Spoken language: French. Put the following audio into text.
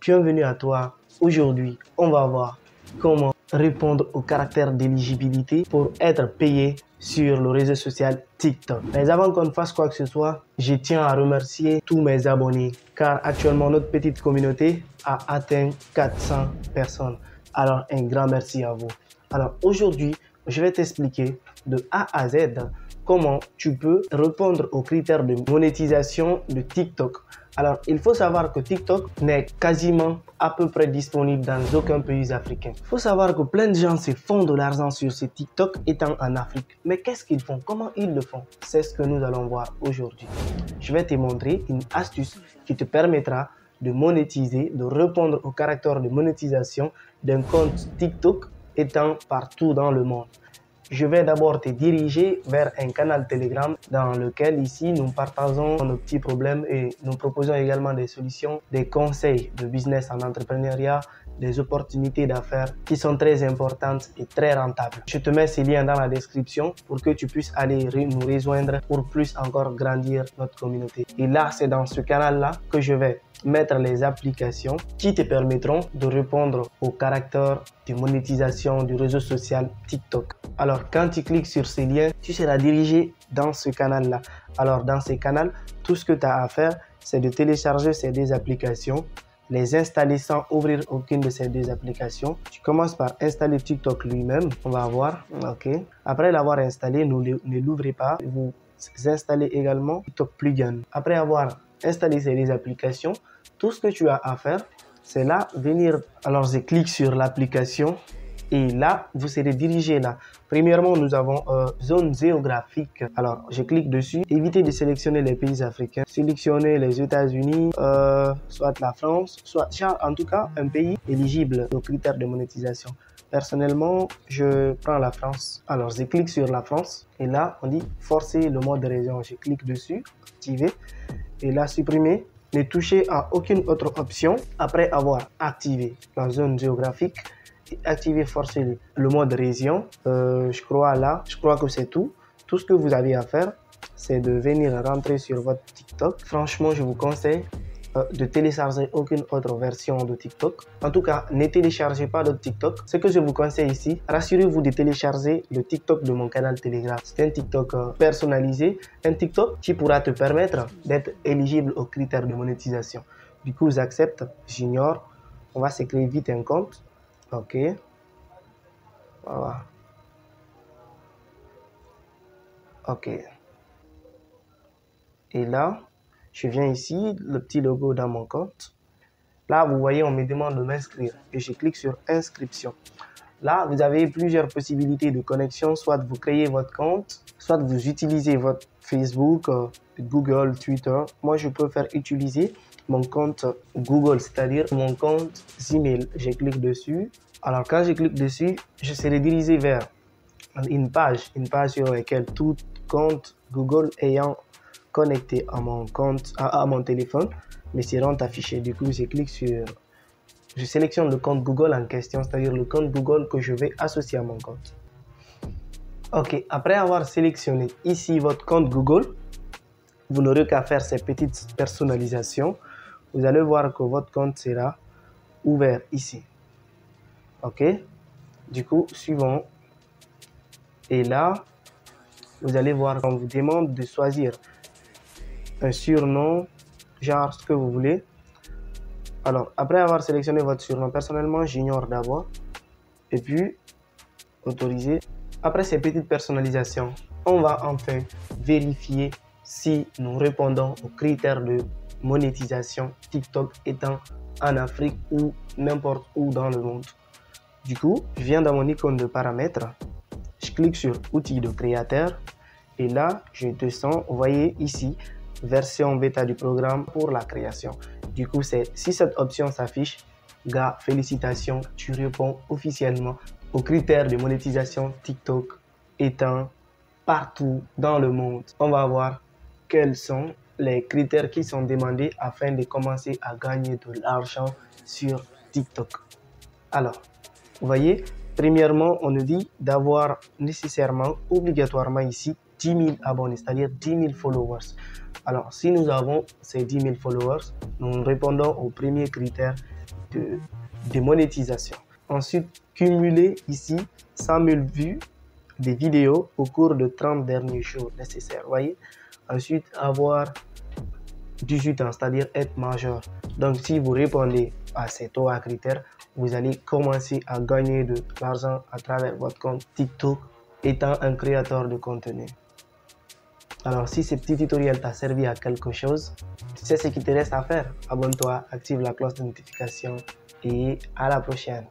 Bienvenue à toi. Aujourd'hui, on va voir comment répondre aux caractères d'éligibilité pour être payé sur le réseau social TikTok. Mais avant qu'on fasse quoi que ce soit, je tiens à remercier tous mes abonnés car actuellement notre petite communauté a atteint 400 personnes. Alors un grand merci à vous. Alors aujourd'hui, je vais t'expliquer de A à Z comment tu peux répondre aux critères de monétisation de TikTok. Alors, il faut savoir que TikTok n'est quasiment à peu près disponible dans aucun pays africain. Il faut savoir que plein de gens se font de l'argent sur ce TikTok étant en Afrique. Mais qu'est-ce qu'ils font? Comment ils le font? C'est ce que nous allons voir aujourd'hui. Je vais te montrer une astuce qui te permettra de monétiser, de répondre aux caractères de monétisation d'un compte TikTok étant partout dans le monde. Je vais d'abord te diriger vers un canal Telegram dans lequel ici nous partageons nos petits problèmes et nous proposons également des solutions, des conseils de business en entrepreneuriat, des opportunités d'affaires qui sont très importantes et très rentables. Je te mets ces liens dans la description pour que tu puisses aller nous rejoindre pour plus encore grandir notre communauté. Et là, c'est dans ce canal-là que je vais mettre les applications qui te permettront de répondre aux caractères de monétisation du réseau social TikTok. Alors, quand tu cliques sur ces liens, tu seras dirigé dans ce canal-là. Alors, dans ce canal, tout ce que tu as à faire, c'est de télécharger ces deux applications, les installer sans ouvrir aucune de ces deux applications. Tu commences par installer TikTok lui-même. On va voir. OK. Après l'avoir installé, ne l'ouvrez pas. Vous installez également TikTok Plugin. Après avoir installé ces deux applications, tout ce que tu as à faire, c'est là venir. Alors, je clique sur l'application. Et là, vous serez dirigé là. Premièrement, nous avons zone géographique. Alors, je clique dessus. Évitez de sélectionner les pays africains. Sélectionnez les États-Unis, soit la France, soit en tout cas un pays éligible aux critères de monétisation. Personnellement, je prends la France. Alors, je clique sur la France. Et là, on dit forcer le mode région. Je clique dessus, activer. Et là, supprimer. Ne touchez à aucune autre option après avoir activé la zone géographique. Activer, forcer le mode région. Je crois que c'est tout. Tout ce que vous avez à faire, c'est de venir rentrer sur votre TikTok. Franchement, je vous conseille de télécharger aucune autre version de TikTok. En tout cas, ne téléchargez pas d'autres TikTok. Ce que je vous conseille ici, rassurez-vous de télécharger le TikTok de mon canal Telegram. C'est un TikTok personnalisé, un TikTok qui pourra te permettre d'être éligible aux critères de monétisation. Du coup, j'accepte, j'ignore. On va se créer vite un compte. OK. Voilà. OK. Et là, je viens ici, le petit logo dans mon compte. Là, vous voyez, on me demande de m'inscrire. Et je clique sur inscription. Là, vous avez plusieurs possibilités de connexion. Soit vous créez votre compte, soit vous utilisez votre Facebook, Google, Twitter. Moi, je préfère utiliser mon compte Google, c'est-à-dire mon compte Gmail. Je clique dessus. Alors, quand je clique dessus, je serai dirigé vers une page sur laquelle tout compte Google ayant connecté à mon compte, à mon téléphone, me seront affichés. Du coup, je sélectionne le compte Google en question, c'est-à-dire le compte Google que je vais associer à mon compte. OK, après avoir sélectionné ici votre compte Google, vous n'aurez qu'à faire ces petites personnalisations. Vous allez voir que votre compte sera ouvert ici. OK, du coup, suivons. Et là, vous allez voir qu'on vous demande de choisir un surnom, genre ce que vous voulez. Alors, après avoir sélectionné votre surnom, personnellement, j'ignore d'abord. Et puis, autoriser. Après ces petites personnalisations, on va enfin vérifier si nous répondons aux critères de monétisation TikTok étant en Afrique ou n'importe où dans le monde. Du coup, je viens dans mon icône de paramètres, je clique sur outils de créateur et là, je descends, vous voyez ici, version bêta du programme pour la création. Du coup, si cette option s'affiche, gars, félicitations, tu réponds officiellement aux critères de monétisation TikTok étant partout dans le monde. On va voir quels sont les critères qui sont demandés afin de commencer à gagner de l'argent sur TikTok. Alors, vous voyez, premièrement, on nous dit d'avoir nécessairement, obligatoirement ici, 10 000 abonnés, c'est-à-dire 10 000 followers. Alors, si nous avons ces 10 000 followers, nous répondons au premier critère de monétisation. Ensuite, cumuler ici 100 000 vues des vidéos au cours de 30 derniers jours nécessaires. Voyez. Ensuite, avoir 18 ans, c'est-à-dire être majeur. Donc, si vous répondez à ces 3 critères, vous allez commencer à gagner de l'argent à travers votre compte TikTok étant un créateur de contenu. Alors, si ce petit tutoriel t'a servi à quelque chose, c'est ce qui te reste à faire. Abonne-toi, active la cloche de notification et à la prochaine.